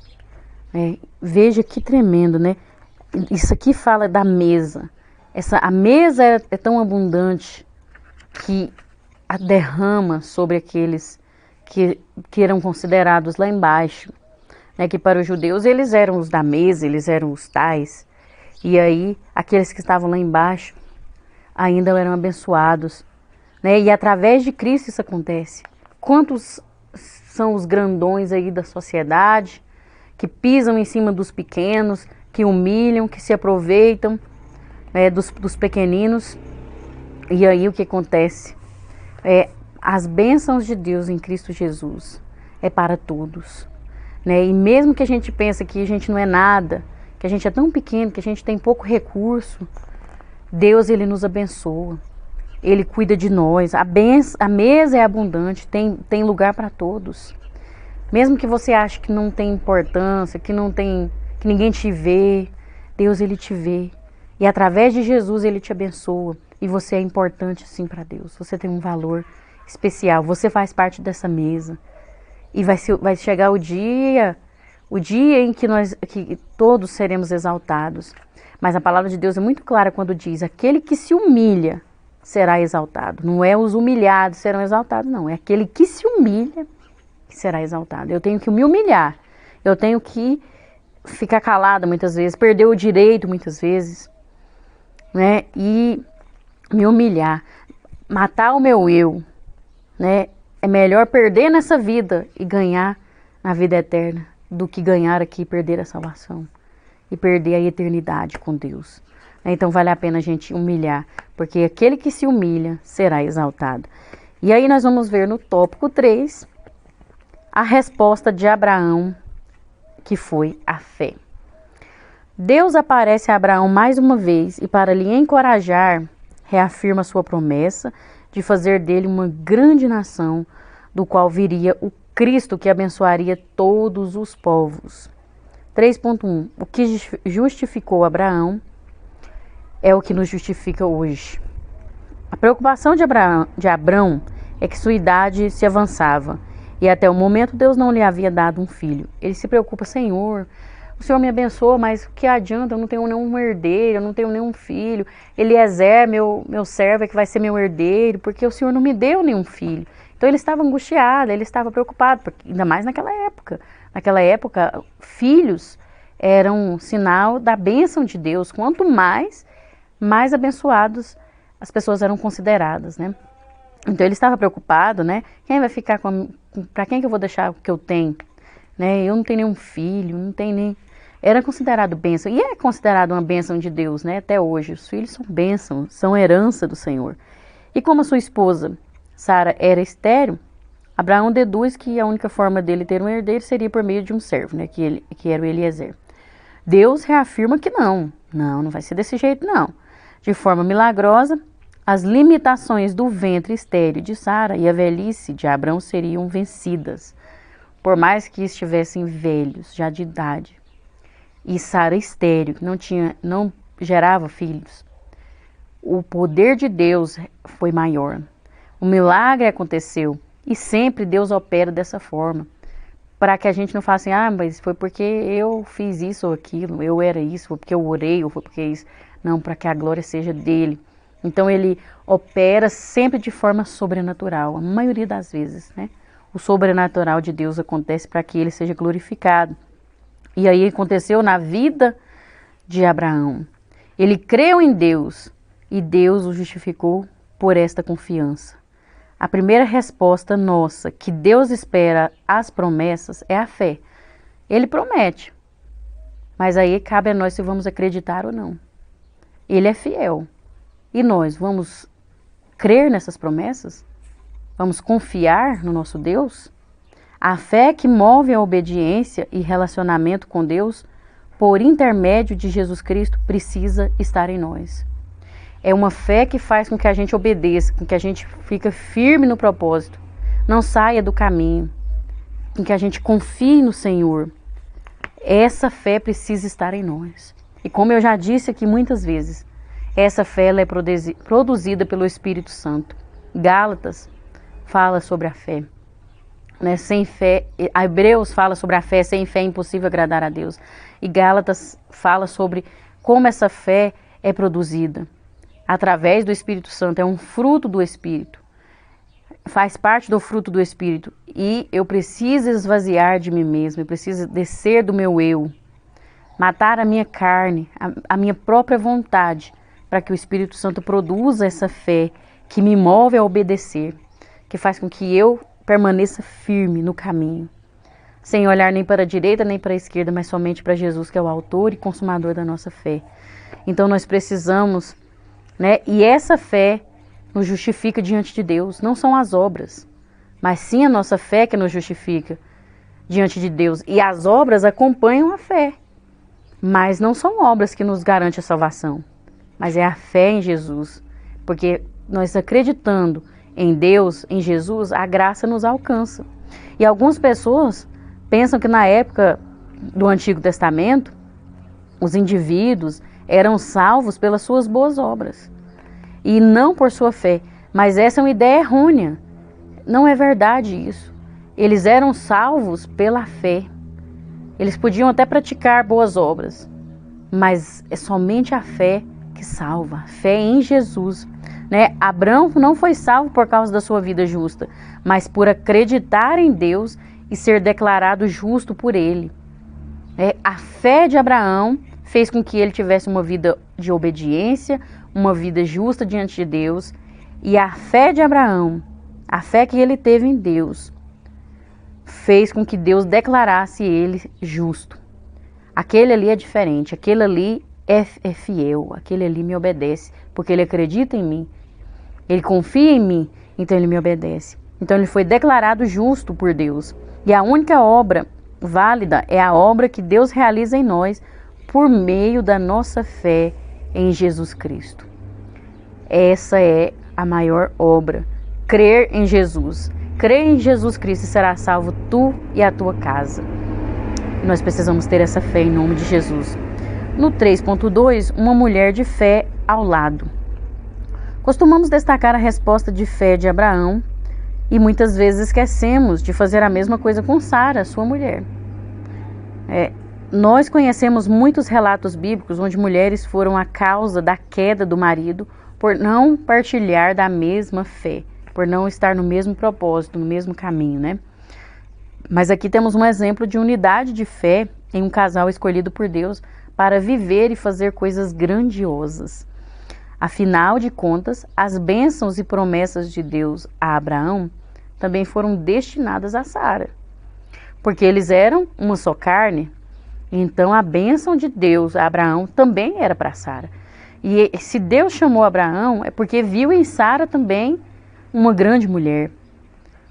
S1: Veja que tremendo, né? Isso aqui fala da mesa. A mesa é tão abundante que a derrama sobre aqueles que eram considerados lá embaixo, né? Que para os judeus eles eram os da mesa, eles eram os tais. E aí aqueles que estavam lá embaixo ainda eram abençoados, né? E através de Cristo isso acontece. Quantos são os grandões aí da sociedade que pisam em cima dos pequenos, que humilham, que se aproveitam dos pequeninos? E aí o que acontece? As bênçãos de Deus em Cristo Jesus é para todos, né? E mesmo que a gente pense que a gente não é nada, que a gente é tão pequeno, que a gente tem pouco recurso, Deus, Ele nos abençoa. Ele cuida de nós. A mesa é abundante, tem lugar para todos. Mesmo que você ache que não tem importância, que ninguém te vê, Deus, Ele te vê. E através de Jesus Ele te abençoa. E você é importante sim para Deus. Você tem um valor especial. Você faz parte dessa mesa. E vai chegar o dia em que todos seremos exaltados. Mas a palavra de Deus é muito clara quando diz: aquele que se humilha será exaltado. Não é os humilhados serão exaltados, não. É aquele que se humilha que será exaltado. Eu tenho que me humilhar. Eu tenho que ficar calada muitas vezes, perder o direito muitas vezes, né? E me humilhar, matar o meu eu, né? É melhor perder nessa vida e ganhar na vida eterna do que ganhar aqui e perder a salvação e perder a eternidade com Deus. Então vale a pena a gente humilhar, porque aquele que se humilha será exaltado. E aí nós vamos ver no tópico 3 a resposta de Abraão, que foi a fé. Deus aparece a Abraão mais uma vez e, para lhe encorajar, reafirma sua promessa de fazer dele uma grande nação, do qual viria o Cristo que abençoaria todos os povos. 3.1. O que justificou Abraão é o que nos justifica hoje. A preocupação de Abraão é que sua idade se avançava e até o momento Deus não lhe havia dado um filho. Ele se preocupa: Senhor, o Senhor me abençoa, mas o que adianta? Eu não tenho nenhum herdeiro, eu não tenho nenhum filho. Eliezer, meu servo, é que vai ser meu herdeiro, porque o Senhor não me deu nenhum filho. Então ele estava angustiado, ele estava preocupado, porque, ainda mais naquela época. Naquela época, filhos eram um sinal da bênção de Deus. Quanto mais abençoados as pessoas eram consideradas, né? Então ele estava preocupado, né? Quem vai ficar para quem que eu vou deixar o que eu tenho? Né? Eu não tenho nenhum filho, não tenho nem... Era considerado bênção, e é considerado uma bênção de Deus, né? Até hoje, os filhos são bênção, são herança do Senhor. E como a sua esposa, Sara, era estéril, Abraão deduz que a única forma dele ter um herdeiro seria por meio de um servo, né? Que era o Eliezer. Deus reafirma que não vai ser desse jeito, não. De forma milagrosa, as limitações do ventre estéril de Sara e a velhice de Abraão seriam vencidas. Por mais que estivessem velhos, já de idade, e Sara estéril, não gerava filhos, o poder de Deus foi maior. O milagre aconteceu e sempre Deus opera dessa forma. Para que a gente não fale assim: mas foi porque eu fiz isso ou aquilo, eu era isso, foi porque eu orei, ou foi porque isso. Não, para que a glória seja dele. Então ele opera sempre de forma sobrenatural, a maioria das vezes, né? O sobrenatural de Deus acontece para que ele seja glorificado. E aí aconteceu na vida de Abraão. Ele creu em Deus e Deus o justificou por esta confiança. A primeira resposta nossa que Deus espera às promessas é a fé. Ele promete, mas aí cabe a nós se vamos acreditar ou não. Ele é fiel. E nós vamos crer nessas promessas? Vamos confiar no nosso Deus? A fé que move a obediência e relacionamento com Deus, por intermédio de Jesus Cristo, precisa estar em nós. É uma fé que faz com que a gente obedeça, com que a gente fique firme no propósito, não saia do caminho, com que a gente confie no Senhor. Essa fé precisa estar em nós. E como eu já disse aqui muitas vezes, essa fé ela é produzida pelo Espírito Santo. Gálatas fala sobre a fé. Sem fé, Hebreus fala sobre a fé, sem fé é impossível agradar a Deus. E Gálatas fala sobre como essa fé é produzida. Através do Espírito Santo, é um fruto do Espírito. Faz parte do fruto do Espírito. E eu preciso esvaziar de mim mesmo, eu preciso descer do meu eu. Matar a minha carne, a minha própria vontade, para que o Espírito Santo produza essa fé que me move a obedecer, que faz com que eu permaneça firme no caminho, sem olhar nem para a direita nem para a esquerda, mas somente para Jesus, que é o autor e consumador da nossa fé. Então nós precisamos, e essa fé nos justifica diante de Deus, não são as obras, mas sim a nossa fé que nos justifica diante de Deus. E as obras acompanham a fé, mas não são obras que nos garantem a salvação, mas é a fé em Jesus, porque nós acreditando em Deus, em Jesus, a graça nos alcança. E algumas pessoas pensam que na época do Antigo Testamento, os indivíduos eram salvos pelas suas boas obras e não por sua fé. Mas essa é uma ideia errônea. Não é verdade isso. Eles eram salvos pela fé. Eles podiam até praticar boas obras, mas é somente a fé que salva, a fé em Jesus. Abraão não foi salvo por causa da sua vida justa, mas por acreditar em Deus e ser declarado justo por Ele. A fé de Abraão fez com que ele tivesse uma vida de obediência, uma vida justa diante de Deus. E a fé de Abraão, a fé que ele teve em Deus, fez com que Deus declarasse ele justo. Aquele ali é diferente, aquele ali é fiel, aquele ali me obedece, porque ele acredita em mim. Ele confia em mim, então ele me obedece. Então ele foi declarado justo por Deus. E a única obra válida é a obra que Deus realiza em nós por meio da nossa fé em Jesus Cristo. Essa é a maior obra. Crer em Jesus. Crer em Jesus Cristo e será salvo tu e a tua casa. E nós precisamos ter essa fé em nome de Jesus. No 3.2, uma mulher de fé ao lado. Costumamos destacar a resposta de fé de Abraão e muitas vezes esquecemos de fazer a mesma coisa com Sara, sua mulher. Nós conhecemos muitos relatos bíblicos onde mulheres foram a causa da queda do marido por não partilhar da mesma fé, por não estar no mesmo propósito, no mesmo caminho, Mas aqui temos um exemplo de unidade de fé em um casal escolhido por Deus para viver e fazer coisas grandiosas. Afinal de contas, as bênçãos e promessas de Deus a Abraão também foram destinadas a Sara, porque eles eram uma só carne. Então a bênção de Deus a Abraão também era para Sara. E se Deus chamou Abraão, é porque viu em Sara também uma grande mulher,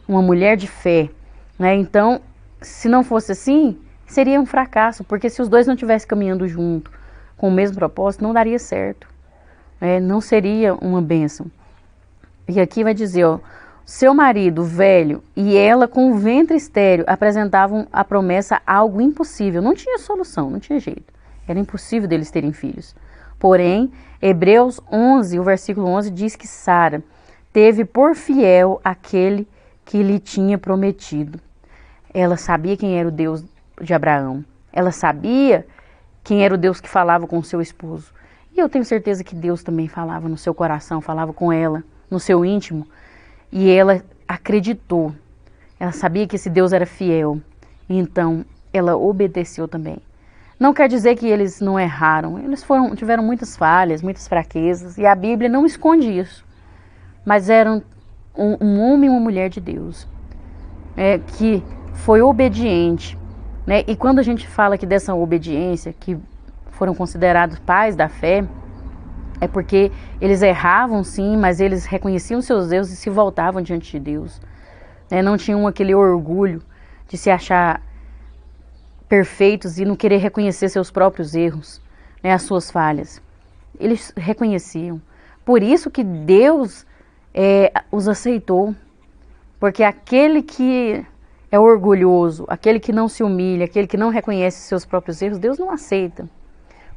S1: uma mulher de fé. Então, se não fosse assim, seria um fracasso, porque se os dois não estivessem caminhando junto, com o mesmo propósito, não daria certo. Não seria uma bênção. E aqui vai dizer, seu marido velho e ela com o ventre estéril apresentavam a promessa algo impossível. Não tinha solução, não tinha jeito. Era impossível deles terem filhos. Porém, Hebreus 11, o versículo 11 diz que Sara teve por fiel aquele que lhe tinha prometido. Ela sabia quem era o Deus de Abraão. Ela sabia quem era o Deus que falava com o seu esposo. E eu tenho certeza que Deus também falava no seu coração, falava com ela, no seu íntimo. E ela acreditou. Ela sabia que esse Deus era fiel. Então, ela obedeceu também. Não quer dizer que eles não erraram. Eles tiveram muitas falhas, muitas fraquezas. E a Bíblia não esconde isso. Mas eram um homem e uma mulher de Deus. Que foi obediente. Né? E quando a gente fala aqui dessa obediência, que foram considerados pais da fé, é porque eles erravam sim, mas eles reconheciam seus erros e se voltavam diante de Deus. Né? Não tinham aquele orgulho de se achar perfeitos e não querer reconhecer seus próprios erros, né, as suas falhas. Eles reconheciam. Por isso que Deus os aceitou. Porque aquele que é orgulhoso, aquele que não se humilha, aquele que não reconhece seus próprios erros, Deus não aceita.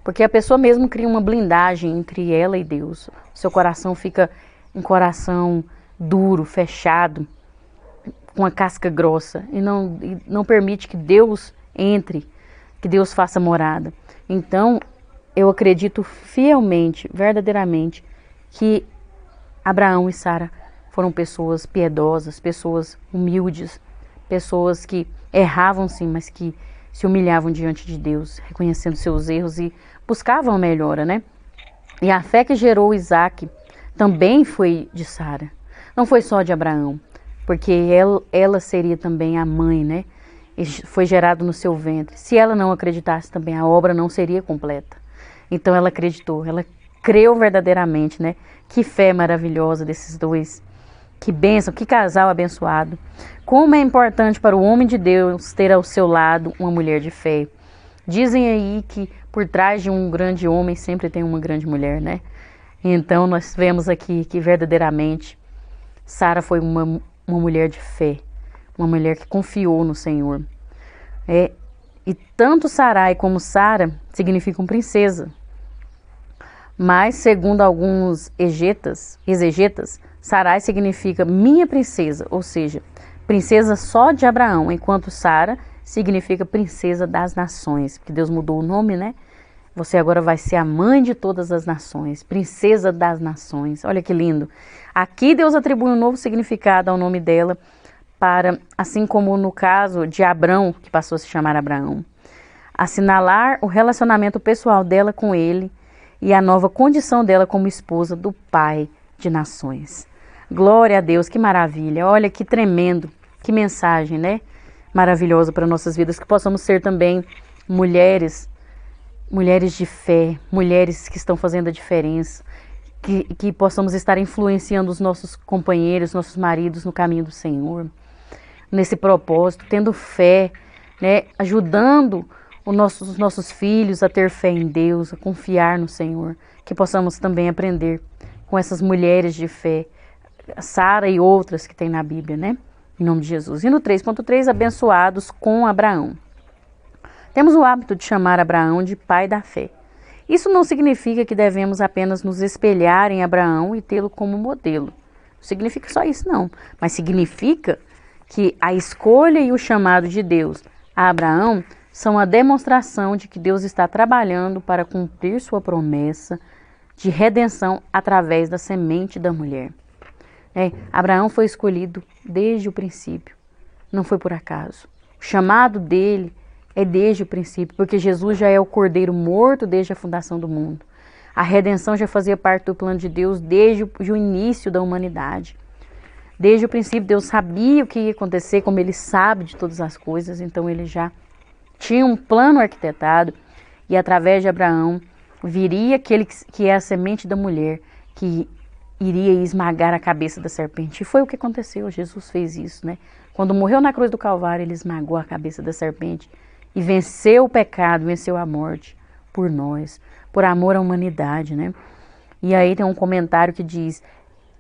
S1: Porque a pessoa mesmo cria uma blindagem entre ela e Deus. O seu coração fica um coração duro, fechado, com a casca grossa. E não permite que Deus entre, que Deus faça morada. Então, eu acredito fielmente, verdadeiramente, que Abraão e Sara foram pessoas piedosas, pessoas humildes, pessoas que erravam sim, mas que se humilhavam diante de Deus, reconhecendo seus erros e buscavam a melhora, né? E a fé que gerou Isaac também foi de Sara. Não foi só de Abraão, porque ela seria também a mãe, né? E foi gerado no seu ventre. Se ela não acreditasse também, a obra não seria completa. Então ela acreditou, ela creu verdadeiramente, né? Que fé maravilhosa desses dois. Que bênção, que casal abençoado. Como é importante para o homem de Deus ter ao seu lado uma mulher de fé. Dizem aí que por trás de um grande homem sempre tem uma grande mulher, né? Então nós vemos aqui que verdadeiramente Sara foi uma mulher de fé. Uma mulher que confiou no Senhor. E tanto Sarai como Sara significam princesa. Mas, segundo alguns exegetas, Sarai significa minha princesa, ou seja, princesa só de Abraão, enquanto Sara significa princesa das nações, porque Deus mudou o nome, né? Você agora vai ser a mãe de todas as nações, princesa das nações. Olha que lindo. Aqui Deus atribui um novo significado ao nome dela, para, assim como no caso de Abrão, que passou a se chamar Abraão, assinalar o relacionamento pessoal dela com ele e a nova condição dela como esposa do Pai de nações. Glória a Deus, que maravilha. Olha que tremendo, que mensagem, né? Maravilhosa para nossas vidas, que possamos ser também mulheres de fé, mulheres que estão fazendo a diferença, que possamos estar influenciando os nossos companheiros, nossos maridos no caminho do Senhor, nesse propósito, tendo fé, né? Ajudando os nossos filhos a ter fé em Deus, a confiar no Senhor, que possamos também aprender com essas mulheres de fé, Sara e outras que tem na Bíblia, né? Em nome de Jesus. E no 3.3, abençoados com Abraão. Temos o hábito de chamar Abraão de pai da fé. Isso não significa que devemos apenas nos espelhar em Abraão e tê-lo como modelo. Não significa só isso, não. Mas significa que a escolha e o chamado de Deus a Abraão são a demonstração de que Deus está trabalhando para cumprir sua promessa de redenção através da semente da mulher. Abraão foi escolhido desde o princípio, não foi por acaso. O chamado dele é desde o princípio, porque Jesus já é o Cordeiro morto desde a fundação do mundo. A redenção já fazia parte do plano de Deus desde o início da humanidade. Desde o princípio, Deus sabia o que ia acontecer, como Ele sabe de todas as coisas, então Ele já tinha um plano arquitetado, e através de Abraão viria aquele que é a semente da mulher, que iria esmagar a cabeça da serpente. E foi o que aconteceu, Jesus fez isso, né? Quando morreu na cruz do Calvário, Ele esmagou a cabeça da serpente e venceu o pecado, venceu a morte por nós, por amor à humanidade, né? E aí tem um comentário que diz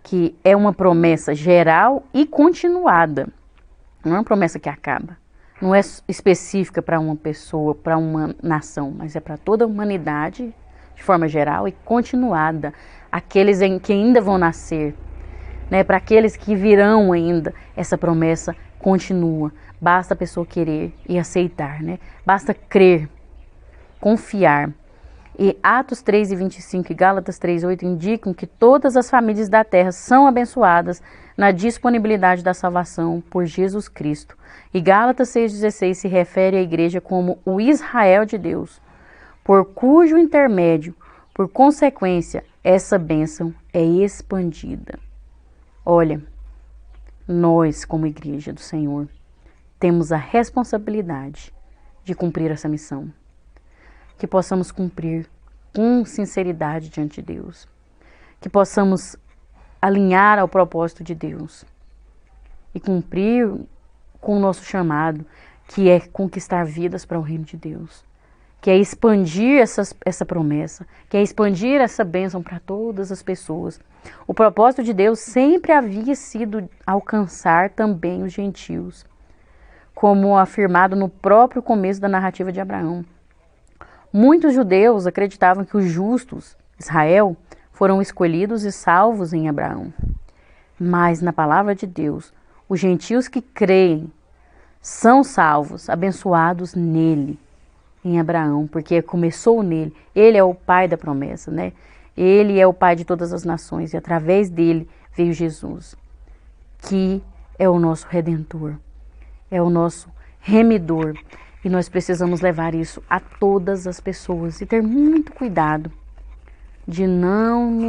S1: que é uma promessa geral e continuada. Não é uma promessa que acaba. Não é específica para uma pessoa, para uma nação, mas é para toda a humanidade, de forma geral e continuada. Aqueles que ainda vão nascer, né? Para aqueles que virão ainda, essa promessa continua. Basta a pessoa querer e aceitar, né? Basta crer, confiar. E Atos 3:25 e Gálatas 3:8 indicam que todas as famílias da terra são abençoadas na disponibilidade da salvação por Jesus Cristo. E Gálatas 6:16 se refere à igreja como o Israel de Deus, por cujo intermédio, por consequência, essa bênção é expandida. Olha, nós, como igreja do Senhor, temos a responsabilidade de cumprir essa missão. Que possamos cumprir com sinceridade diante de Deus. Que possamos alinhar ao propósito de Deus. E cumprir com o nosso chamado, que é conquistar vidas para o reino de Deus. Que é expandir essa promessa. Que é expandir essa bênção para todas as pessoas. O propósito de Deus sempre havia sido alcançar também os gentios. Como afirmado no próprio começo da narrativa de Abraão. Muitos judeus acreditavam que os justos, Israel, foram escolhidos e salvos em Abraão. Mas na palavra de Deus, os gentios que creem são salvos, abençoados nele, em Abraão, porque começou nele. Ele é o pai da promessa, né? Ele é o pai de todas as nações e através dele veio Jesus, que é o nosso Redentor, é o nosso remidor. E nós precisamos levar isso a todas as pessoas e ter muito cuidado de não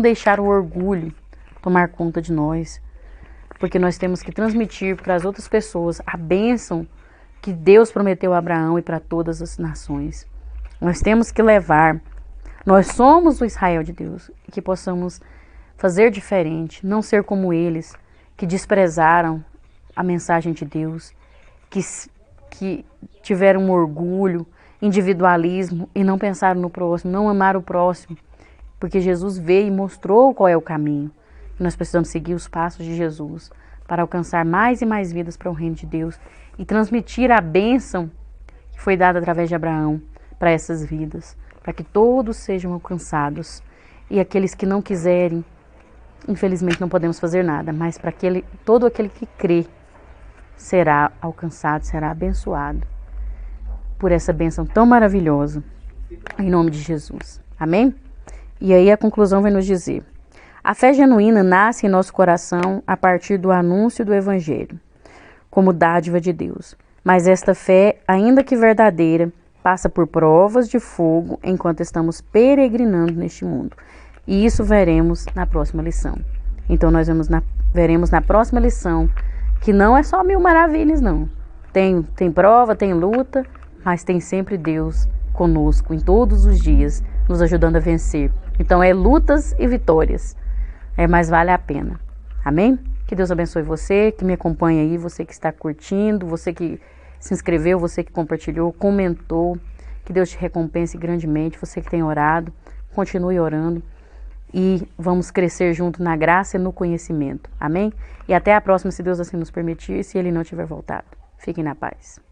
S1: deixar o orgulho tomar conta de nós, porque nós temos que transmitir para as outras pessoas a bênção que Deus prometeu a Abraão e para todas as nações. Nós temos que levar, nós somos o Israel de Deus, e que possamos fazer diferente, não ser como eles, que desprezaram a mensagem de Deus, que tiveram orgulho, individualismo e não pensaram no próximo, não amaram o próximo, porque Jesus veio e mostrou qual é o caminho. Nós precisamos seguir os passos de Jesus para alcançar mais e mais vidas para o reino de Deus e transmitir a bênção que foi dada através de Abraão para essas vidas, para que todos sejam alcançados. E aqueles que não quiserem, infelizmente não podemos fazer nada, mas para todo aquele que crê será alcançado, será abençoado por essa bênção tão maravilhosa, em nome de Jesus. Amém? E aí a conclusão vai nos dizer: a fé genuína nasce em nosso coração a partir do anúncio do Evangelho, como dádiva de Deus. Mas esta fé, ainda que verdadeira, passa por provas de fogo enquanto estamos peregrinando neste mundo. E isso veremos na próxima lição. Então nós veremos na próxima lição que não é só 1000 maravilhas, não. Tem prova, tem luta, mas tem sempre Deus conosco em todos os dias, nos ajudando a vencer. Então é lutas e vitórias. Mas vale a pena. Amém? Que Deus abençoe você, que me acompanha aí, você que está curtindo, você que se inscreveu, você que compartilhou, comentou. Que Deus te recompense grandemente, você que tem orado, continue orando. E vamos crescer junto na graça e no conhecimento. Amém? E até a próxima, se Deus assim nos permitir, se Ele não tiver voltado. Fiquem na paz.